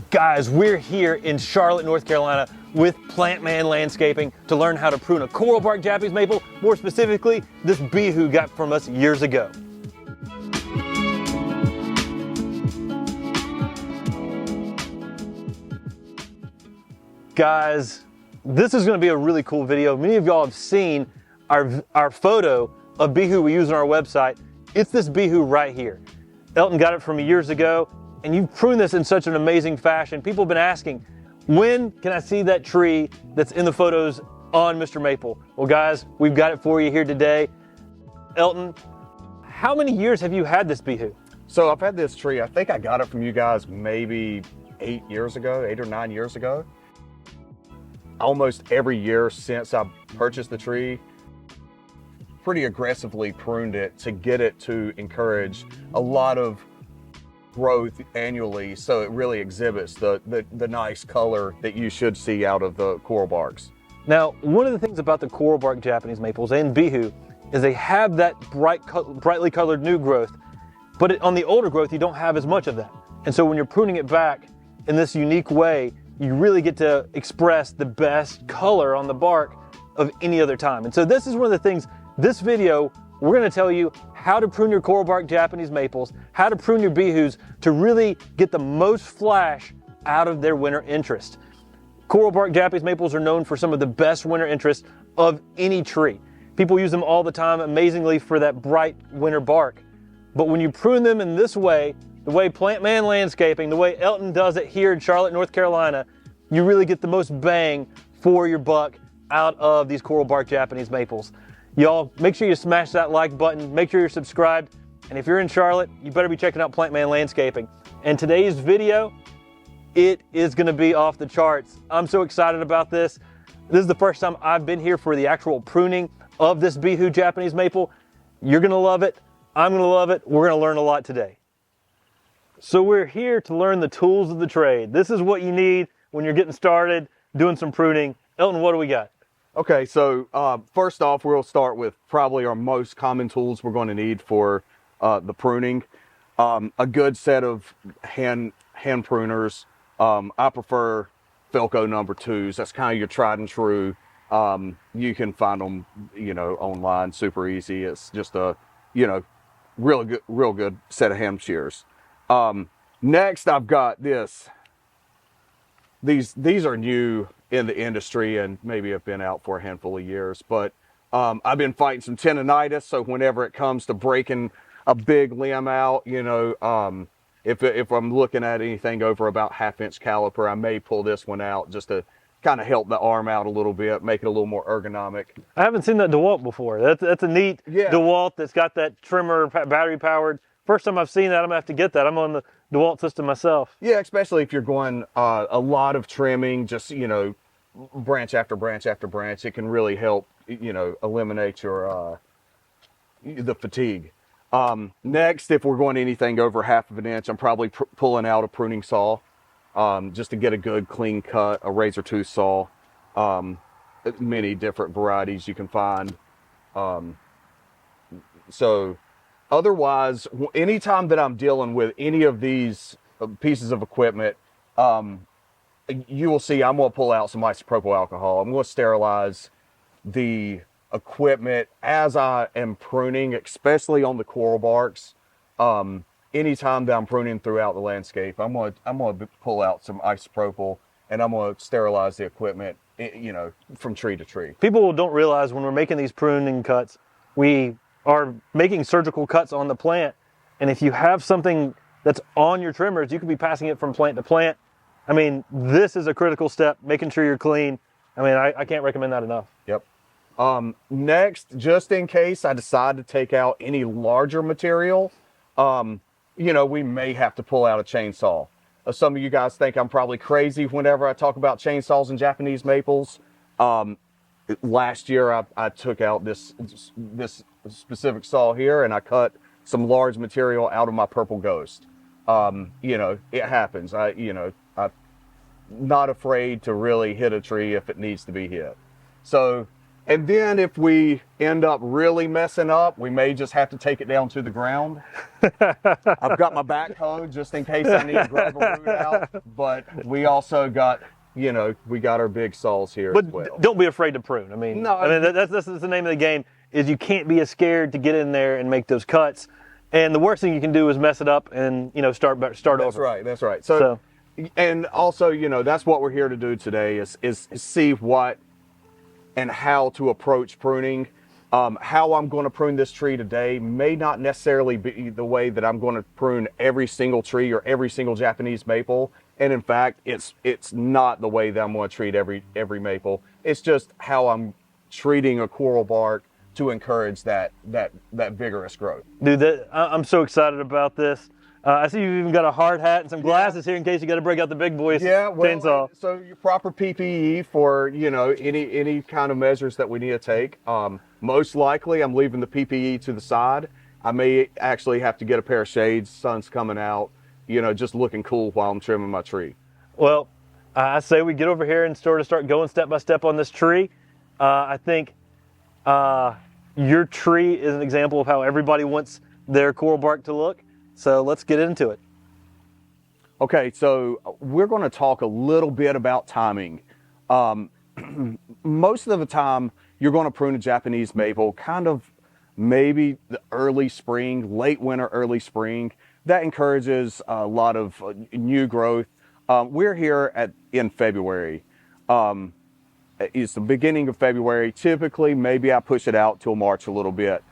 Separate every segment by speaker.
Speaker 1: Guys, we're here in Charlotte, North Carolina with Plant Man Landscaping to learn how to prune a coral bark Japanese maple, more specifically, this Bihou got from us years ago. Guys, this is going to be a really cool video. Many of y'all have seen our photo of Bihou we use on our website. It's this Bihou right here. Elton got it from me years ago, and you've pruned this in such an amazing fashion. People have been asking, when can I see that tree that's in the photos on MrMaple? Well guys, we've got it for you here today. Elton, how many years have you had this Bihou?
Speaker 2: So I've had this tree, I think I got it from you guys maybe 8 or 9 years ago. Almost every year since I purchased the tree, pretty aggressively pruned it to get it to encourage a lot of growth annually, so it really exhibits the nice color that you should see out of the coral barks.
Speaker 1: Now, one of the things about the coral bark Japanese maples and Bihou is they have that brightly colored new growth, but on the older growth, you don't have as much of that. And so when you're pruning it back in this unique way, you really get to express the best color on the bark of any other time. And so this is one of the things, this video, we're gonna tell you how to prune your coral bark Japanese maples, how to prune your Bihous to really get the most flash out of their winter interest. Coral bark Japanese maples are known for some of the best winter interest of any tree. People use them all the time, amazingly, for that bright winter bark. But when you prune them in this way, the way Plant Man Landscaping, the way Elton does it here in Charlotte, North Carolina, you really get the most bang for your buck out of these coral bark Japanese maples. Y'all, make sure you smash that like button, make sure you're subscribed, and if you're in Charlotte, you better be checking out Plant Man Landscaping. And today's video, it is gonna be off the charts. I'm so excited about this. This is the first time I've been here for the actual pruning of this Bihou Japanese maple. You're gonna love it, I'm gonna love it, we're gonna learn a lot today. So we're here to learn the tools of the trade. This is what you need when you're getting started doing some pruning. Elton, what do we got?
Speaker 2: Okay, so first off, we'll start with probably our most common tools we're going to need for the pruning. A good set of hand pruners. I prefer Felco number 2s. That's kind of your tried and true. You can find them, online, super easy. It's just a, real good set of hand shears. Next, I've got this. These are new in the industry and maybe have been out for a handful of years, but I've been fighting some tendonitis, so whenever it comes to breaking a big limb out, if I'm looking at anything over about 1/2 inch caliper, I may pull this one out just to kind of help the arm out a little bit, make it a little more ergonomic.
Speaker 1: I haven't seen that DeWalt before. That's a neat DeWalt that's got that trimmer, battery powered. First time I've seen that, I'm gonna have to get that. I'm on the DeWalt system myself.
Speaker 2: Yeah, especially if you're going a lot of trimming, just, branch after branch after branch, it can really help, eliminate your, the fatigue. Next, if we're going anything over 1/2 inch, I'm probably pulling out a pruning saw, just to get a good clean cut, a razor tooth saw, many different varieties you can find. Otherwise, anytime that I'm dealing with any of these pieces of equipment, you will see I'm going to pull out some isopropyl alcohol. I'm going to sterilize the equipment as I am pruning, especially on the coral barks. Anytime that I'm pruning throughout the landscape, I'm going to pull out some isopropyl and I'm going to sterilize the equipment, from tree to tree.
Speaker 1: People don't realize when we're making these pruning cuts, we are making surgical cuts on the plant. And if you have something that's on your trimmers, you could be passing it from plant to plant. I mean, this is a critical step, making sure you're clean. I mean, I can't recommend that enough.
Speaker 2: Yep. Next, just in case I decide to take out any larger material, we may have to pull out a chainsaw. Some of you guys think I'm probably crazy whenever I talk about chainsaws and Japanese maples. Last year, I took out this specific saw here and I cut some large material out of my purple ghost. It happens. I'm not afraid to really hit a tree if it needs to be hit. So And then if we end up really messing up, we may just have to take it down to the ground. I've got my backhoe just in case I need to grab a root out, but we also got, you know, we got our big saws here
Speaker 1: But
Speaker 2: as well.
Speaker 1: don't be afraid to prune. I mean, that's the name of the game, is you can't be as scared to get in there and make those cuts. And the worst thing you can do is mess it up and, you know, start over.
Speaker 2: That's right, that's right. So, and also, you know, that's what we're here to do today is see what and how to approach pruning. How I'm going to prune this tree today may not necessarily be the way that I'm going to prune every single tree or every single Japanese maple. And in fact, it's not the way that I'm going to treat every maple. It's just how I'm treating a coral bark to encourage that vigorous growth.
Speaker 1: Dude, I'm so excited about this. I see you've even got a hard hat and some glasses here in case you got to break out the big boy chainsaw.
Speaker 2: So your proper PPE for, you know, any kind of measures that we need to take. Most likely I'm leaving the PPE to the side. I may actually have to get a pair of shades, sun's coming out, you know, just looking cool while I'm trimming my tree.
Speaker 1: Well, I say we get over here and start going step by step on this tree. I think your tree is an example of how everybody wants their coral bark to look. So let's get into it.
Speaker 2: Okay, so we're going to talk a little bit about timing. Most of the time, you're going to prune a Japanese maple kind of maybe the early spring, late winter, early spring. That encourages a lot of new growth. We're here in February. It's the beginning of February. Typically, maybe I push it out till March a little bit.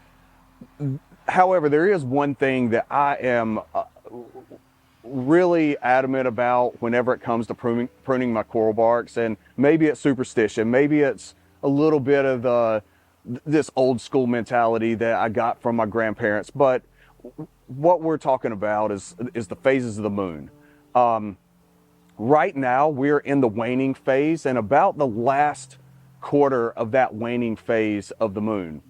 Speaker 2: However, there is one thing that I am really adamant about whenever it comes to pruning my coral barks, and maybe it's superstition, maybe it's a little bit of this old school mentality that I got from my grandparents, but what we're talking about is the phases of the moon. Right now, we're in the waning phase, and about the last quarter of that waning phase of the moon.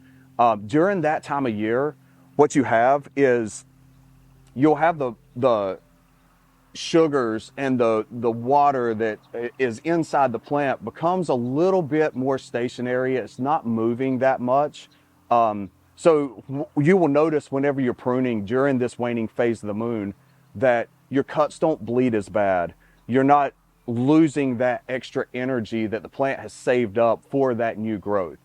Speaker 2: During that time of year, what you have is you'll have the sugars and the water that is inside the plant becomes a little bit more stationary. It's not moving that much. So you will notice whenever you're pruning during this waning phase of the moon that your cuts don't bleed as bad. You're not losing that extra energy that the plant has saved up for that new growth.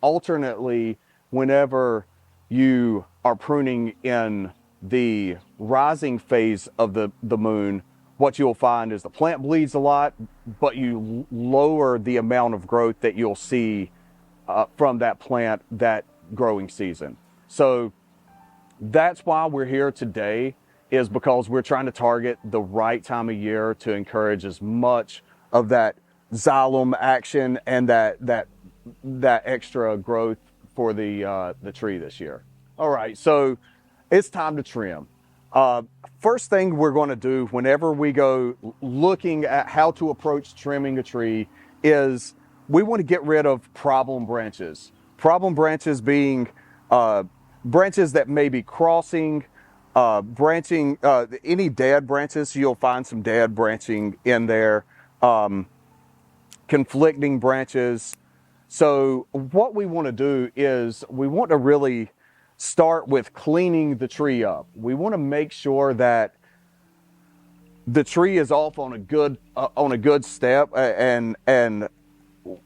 Speaker 2: Alternately, whenever you are pruning in the rising phase of the moon, what you'll find is the plant bleeds a lot, but you lower the amount of growth that you'll see from that plant that growing season. So that's why we're here today, is because we're trying to target the right time of year to encourage as much of that xylem action and that extra growth for the tree this year. All right, so it's time to trim. First thing we're going to do whenever we go looking at how to approach trimming a tree is we want to get rid of problem branches. Problem branches being branches that may be crossing, branching, any dead branches. You'll find some dead branching in there, conflicting branches. So what we want to do is we want to really start with cleaning the tree up. We want to make sure that the tree is off on a good step, and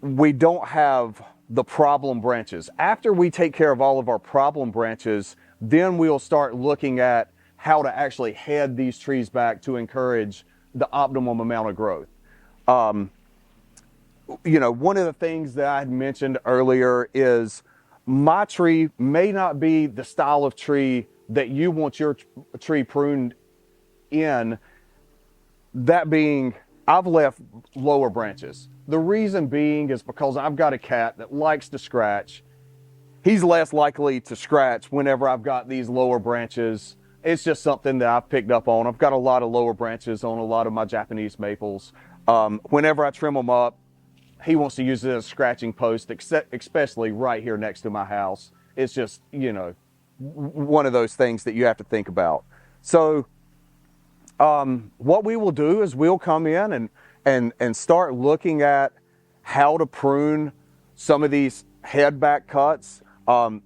Speaker 2: we don't have the problem branches. After we take care of all of our problem branches, then we'll start looking at how to actually head these trees back to encourage the optimum amount of growth. You know, one of the things that I had mentioned earlier is my tree may not be the style of tree that you want your tree pruned in. That being, I've left lower branches. The reason being is because I've got a cat that likes to scratch. He's less likely to scratch whenever I've got these lower branches. It's just something that I've picked up on. I've got a lot of lower branches on a lot of my Japanese maples. Whenever I trim them up, he wants to use it as a scratching post, especially right here next to my house. It's just, you know, one of those things that you have to think about. So what we will do is we'll come in and start looking at how to prune some of these head back cuts.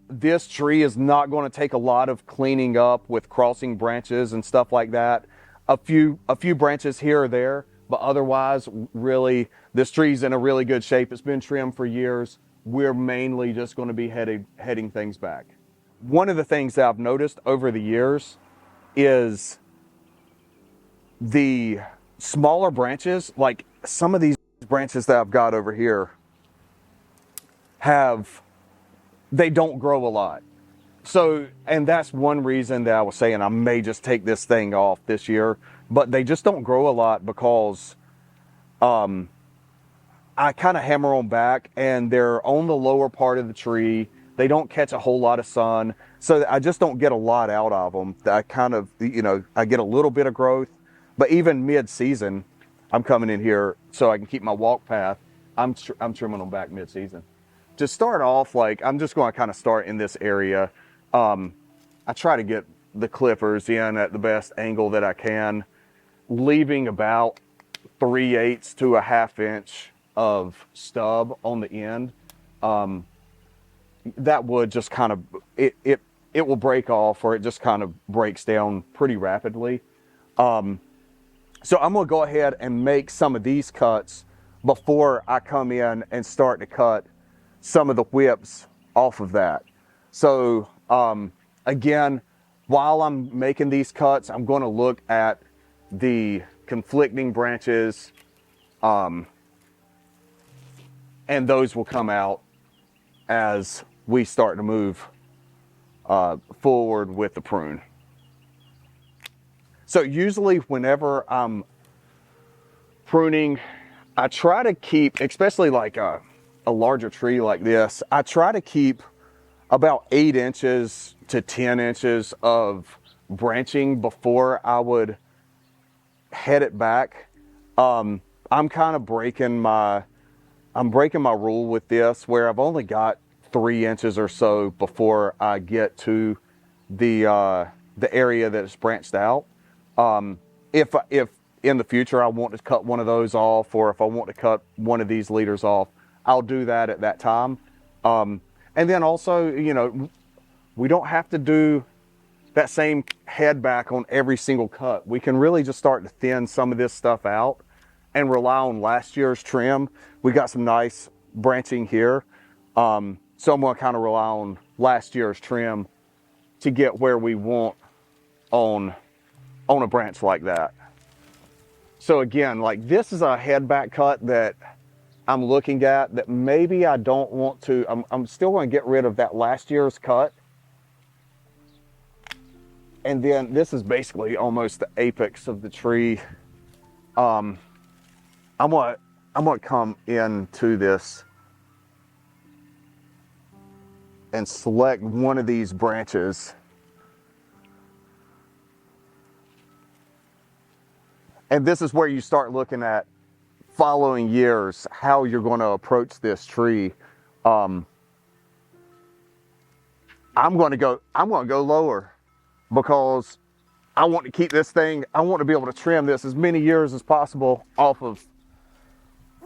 Speaker 2: This tree is not going to take a lot of cleaning up with crossing branches and stuff like that. A few branches here or there, but otherwise, really, this tree's in a really good shape. It's been trimmed for years. We're mainly just going to be heading things back. One of the things that I've noticed over the years is the smaller branches, like some of these branches that I've got over here, they don't grow a lot. So, and that's one reason that I was saying I may just take this thing off this year, but they just don't grow a lot because I kind of hammer them back and they're on the lower part of the tree. They don't catch a whole lot of sun. So I just don't get a lot out of them. I kind of, I get a little bit of growth, but even mid-season, I'm coming in here so I can keep my walk path. I'm trimming them back mid-season. To start off, like, I'm just going to kind of start in this area. I try to get the clippers in at the best angle that I can, leaving about 3/8 to a 1/2 inch of stub on the end. That would just kind of, it will break off, or it just kind of breaks down pretty rapidly. So I'm going to go ahead and make some of these cuts before I come in and start to cut some of the whips off of that. So again, while I'm making these cuts, I'm going to look at the conflicting branches, and those will come out as we start to move forward with the prune. So usually whenever I'm pruning, I try to keep, especially like a larger tree like this, I try to keep about 8 inches to 10 inches of branching before I would head it back. I'm kind of breaking my rule with this, where I've only got 3 inches or so before I get to the area that's branched out. If in the future I want to cut one of those off, or if I want to cut one of these leaders off, I'll do that at that time. And then also, we don't have to do that same head back on every single cut. We can really just start to thin some of this stuff out and rely on last year's trim. We got some nice branching here. So I'm going to kind of rely on last year's trim to get where we want on a branch like that. So again, like, this is a head back cut that I'm looking at that maybe I don't want to. I'm still going to get rid of that last year's cut. And then this is basically almost the apex of the tree. I'm going to come into this and select one of these branches. And this is where you start looking at following years, how you're going to approach this tree. I'm going to go lower, because I want to keep this thing, I want to be able to trim this as many years as possible off of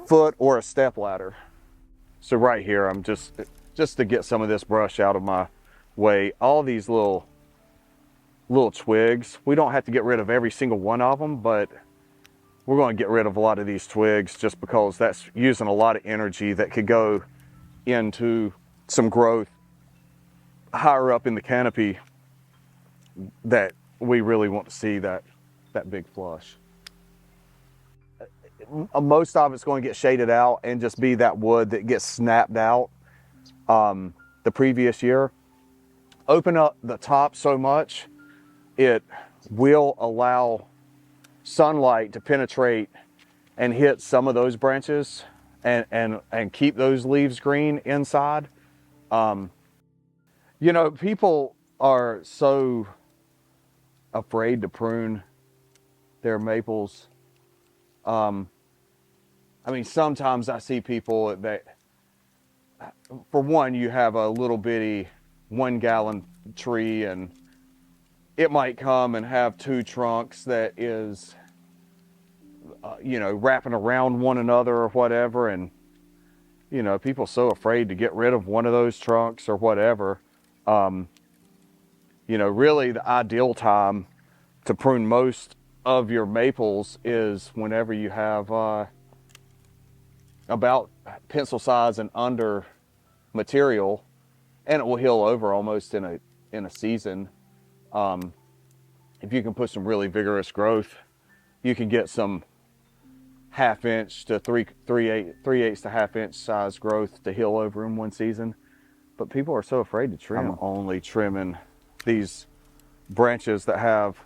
Speaker 2: foot or a step ladder. So right here, I'm just to get some of this brush out of my way, all these little twigs, we don't have to get rid of every single one of them, but we're going to get rid of a lot of these twigs just because that's using a lot of energy that could go into some growth higher up in the canopy that we really want to see that big flush. Most of it's going to get shaded out and just be that wood that gets snapped out the previous year. Open up the top so much, it will allow sunlight to penetrate and hit some of those branches and keep those leaves green inside. People are so afraid to prune their maples. Sometimes I see people that, for one, you have a little bitty 1 gallon tree, and it might come and have 2 trunks that is, wrapping around one another or whatever. And you know, people are so afraid to get rid of one of those trunks or whatever. You know, really the ideal time to prune most of your maples is whenever you have about pencil size and under material, and it will heal over almost in a season. If you can put some really vigorous growth, you can get some 1/2 inch to 3/8 to 1/2 inch size growth to heal over in one season. But people are so afraid to trim. I'm only trimming these branches that have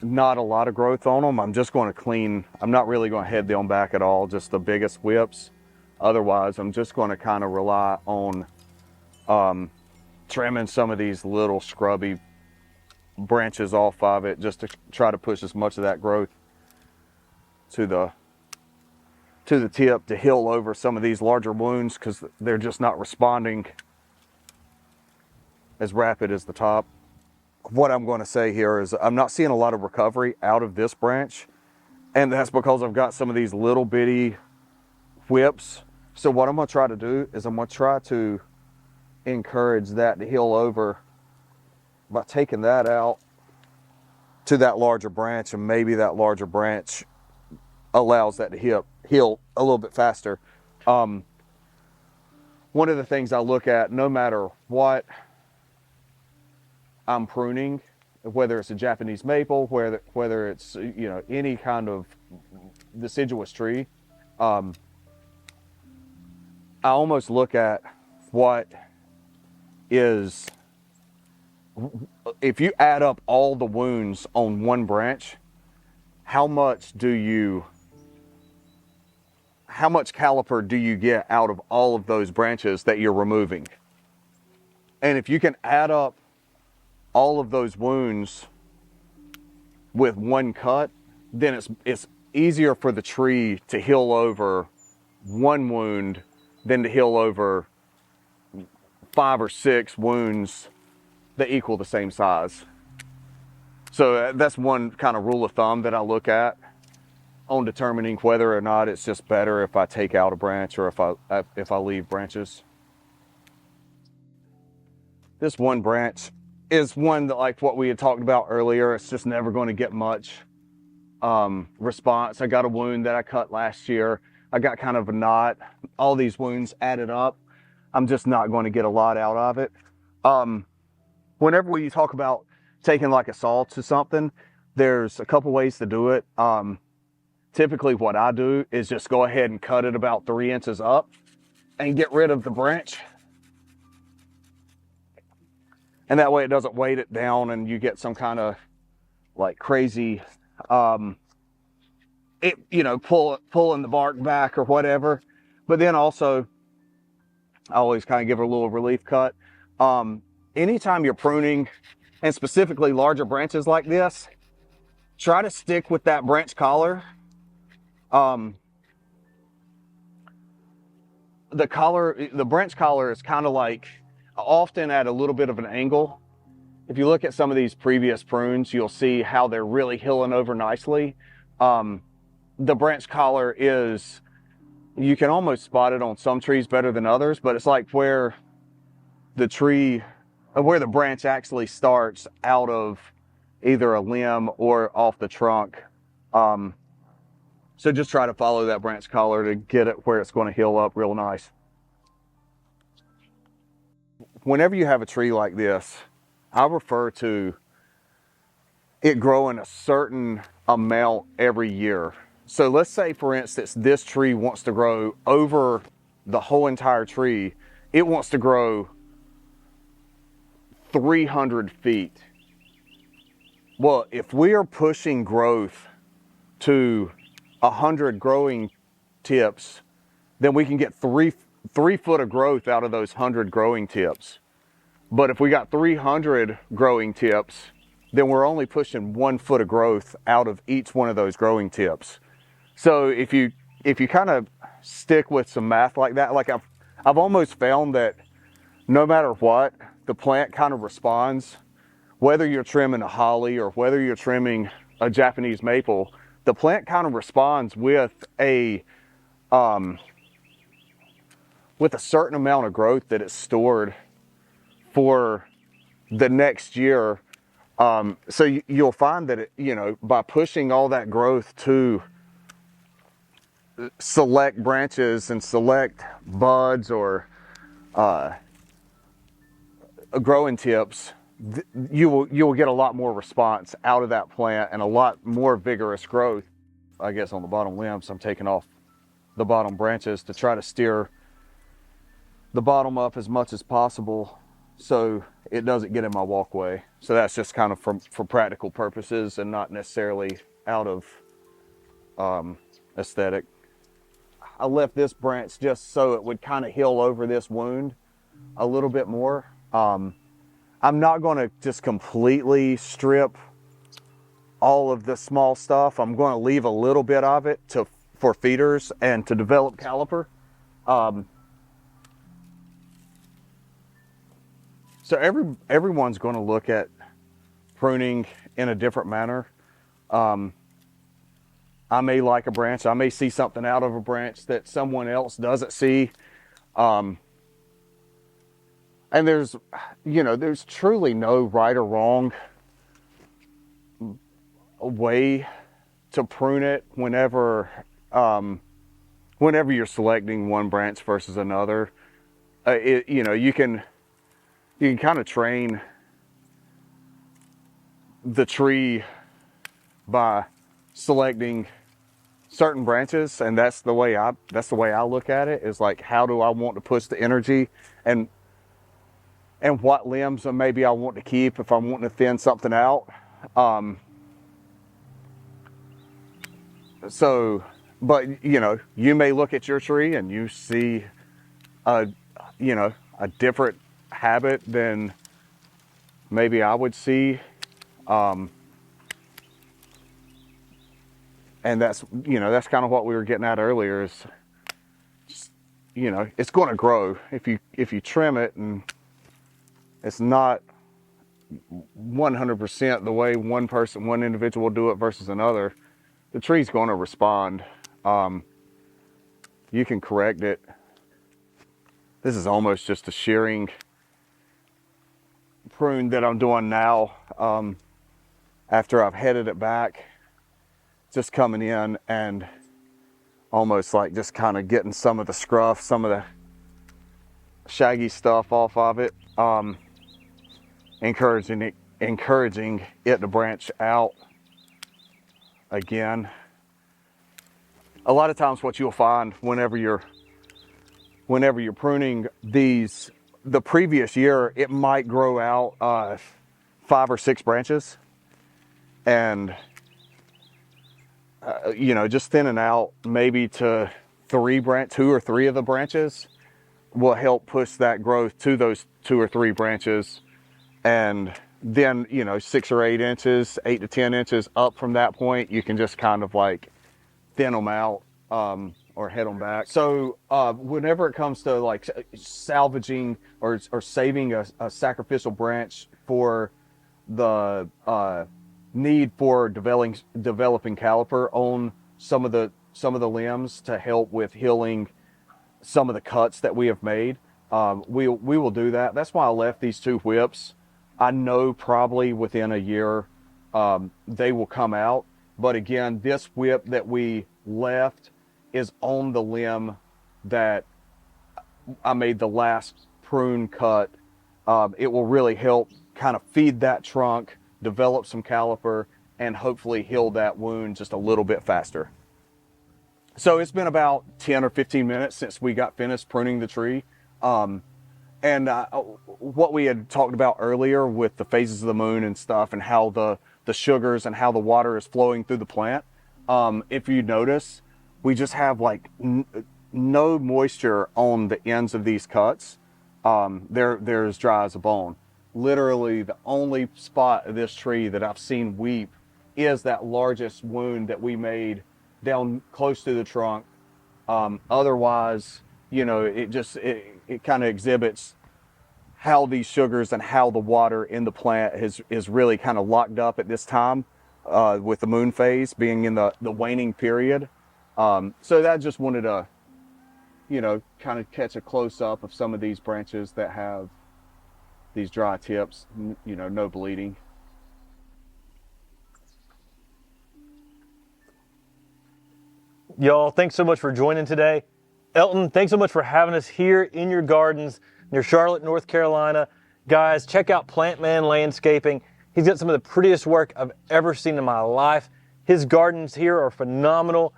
Speaker 2: not a lot of growth on them. I'm just going to clean. I'm not really going to head them back at all, just the biggest whips. Otherwise, I'm just going to kind of rely on trimming some of these little scrubby branches off of it, just to try to push as much of that growth to the tip to heal over some of these larger wounds, because they're just not responding as rapid as the top. What I'm going to say here is I'm not seeing a lot of recovery out of this branch, and that's because I've got some of these little bitty whips. So what I'm going to try to do is I'm going to try to encourage that to heal over by taking that out to that larger branch, and maybe that larger branch allows that to heal a little bit faster. One of the things I look at, no matter what I'm pruning, whether it's a Japanese maple, whether it's, you know, any kind of deciduous tree, I almost look at what is, if you add up all the wounds on one branch, how much caliper do you get out of all of those branches that you're removing? And if you can add up all of those wounds with one cut, then it's easier for the tree to heal over one wound than to heal over 5 or 6 wounds that equal the same size. So that's one kind of rule of thumb that I look at on determining whether or not it's just better if I take out a branch or if I leave branches. This one branch is one that, like what we had talked about earlier, it's just never going to get much response. I got a wound that I cut last year. I got kind of a knot. All these wounds added up, I'm just not going to get a lot out of it. Whenever we talk about taking like a saw to something, there's a couple ways to do it. Typically what I do is just go ahead and cut it about 3 inches up and get rid of the branch. And that way it doesn't weight it down and you get some kind of like crazy, pulling the bark back or whatever. But then also, I always kind of give it a little relief cut. Anytime you're pruning, and specifically larger branches like this, try to stick with that branch collar. The branch collar is kind of like often at a little bit of an angle. If you look at some of these previous prunes, you'll see how they're really healing over nicely. The branch collar is, you can almost spot it on some trees better than others, but it's like where the branch actually starts out of either a limb or off the trunk. So just try to follow that branch collar to get it where it's going to heal up real nice. Whenever you have a tree like this, I refer to it growing a certain amount every year. So let's say, for instance, this tree wants to grow over the whole entire tree. It wants to grow 300 feet. Well, if we are pushing growth to 100 growing tips, then we can get 3 foot of growth out of those 100 growing tips. But if we got 300 growing tips, then we're only pushing 1 foot of growth out of each one of those growing tips. So if you kind of stick with some math like that, like I've almost found that no matter what, the plant kind of responds. Whether you're trimming a holly or whether you're trimming a Japanese maple, the plant kind of responds with a with a certain amount of growth that it's stored for the next year. So you'll find that by pushing all that growth to select branches and select buds or growing tips, you will get a lot more response out of that plant and a lot more vigorous growth. I guess on the bottom limbs, I'm taking off the bottom branches to try to steer the bottom up as much as possible so it doesn't get in my walkway. So that's just kind of for practical purposes and not necessarily out of aesthetic. I left this branch just so it would kind of heal over this wound a little bit more. I'm not going to just completely strip all of the small stuff. I'm going to leave a little bit of it for feeders and to develop caliper. So everyone's going to look at pruning in a different manner. I may like a branch. I may see something out of a branch that someone else doesn't see. And there's truly no right or wrong way to prune it whenever you're selecting one branch versus another. You can kind of train the tree by selecting certain branches, and that's the way I look at it, is like, how do I want to push the energy, and what limbs maybe I want to keep if I'm wanting to thin something out. But you may look at your tree and you see a different habit than maybe I would see. And that's kind of what we were getting at earlier, is just, it's going to grow if you trim it, and it's not 100% the way one individual will do it versus another. The tree's going to respond. You can correct it. This is almost just a shearing prune that I'm doing now, after I've headed it back. Just coming in and almost like just kind of getting some of the scruff, some of the shaggy stuff off of it, encouraging it to branch out again. A lot of times what you'll find whenever you're pruning these, the previous year, it might grow out 5 or 6 branches, and just thinning out maybe to 2 or 3 of the branches will help push that growth to those 2 or 3 branches. And then, 6 or 8 inches, 8 to 10 inches up from that point, you can just kind of like thin them out, or head them back. So whenever it comes to like salvaging or saving a sacrificial branch for the need for developing caliper on some of the limbs to help with healing some of the cuts that we have made, we will do that. That's why I left these 2 whips. I know probably within a year they will come out, but again, this whip that we left is on the limb that I made the last prune cut. It will really help kind of feed that trunk, develop some caliper, and hopefully heal that wound just a little bit faster. So it's been about 10 or 15 minutes since we got finished pruning the tree. And what we had talked about earlier with the phases of the moon and stuff, and how the sugars and how the water is flowing through the plant. If you notice, we just have like no moisture on the ends of these cuts. They're as dry as a bone. Literally the only spot of this tree that I've seen weep is that largest wound that we made down close to the trunk. Otherwise, it kind of exhibits how these sugars and how the water in the plant is really kind of locked up at this time, with the moon phase being in the waning period. So that just wanted to, kind of catch a close up of some of these branches that have these dry tips, no bleeding.
Speaker 1: Y'all, thanks so much for joining today. Elton, thanks so much for having us here in your gardens near Charlotte, North Carolina. Guys, check out Plant Man Landscaping. He's got some of the prettiest work I've ever seen in my life. His gardens here are phenomenal.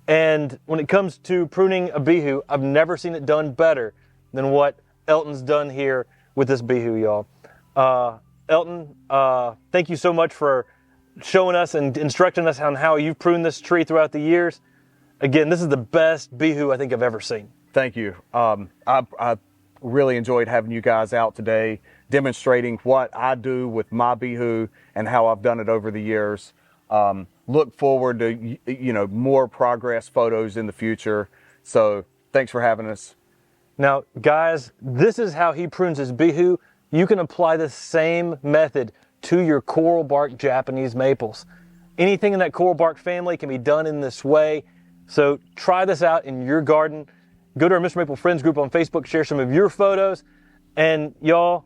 Speaker 1: And when it comes to pruning a Bihou, I've never seen it done better than what Elton's done here with this Bihou, y'all. Elton, thank you so much for showing us and instructing us on how you've pruned this tree throughout the years. Again, this is the best Bihou I think I've ever seen.
Speaker 2: Thank you. I really enjoyed having you guys out today, demonstrating what I do with my Bihou and how I've done it over the years. Look forward to more progress photos in the future. So thanks for having us.
Speaker 1: Now, guys, this is how he prunes his Bihou. You can apply the same method to your coral bark Japanese maples. Anything in that coral bark family can be done in this way. So try this out in your garden. Go to our MrMaple Friends group on Facebook, share some of your photos. And y'all,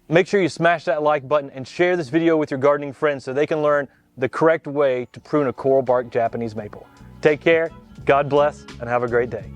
Speaker 1: make sure you smash that like button and share this video with your gardening friends so they can learn the correct way to prune a coral bark Japanese maple. Take care, God bless, and have a great day.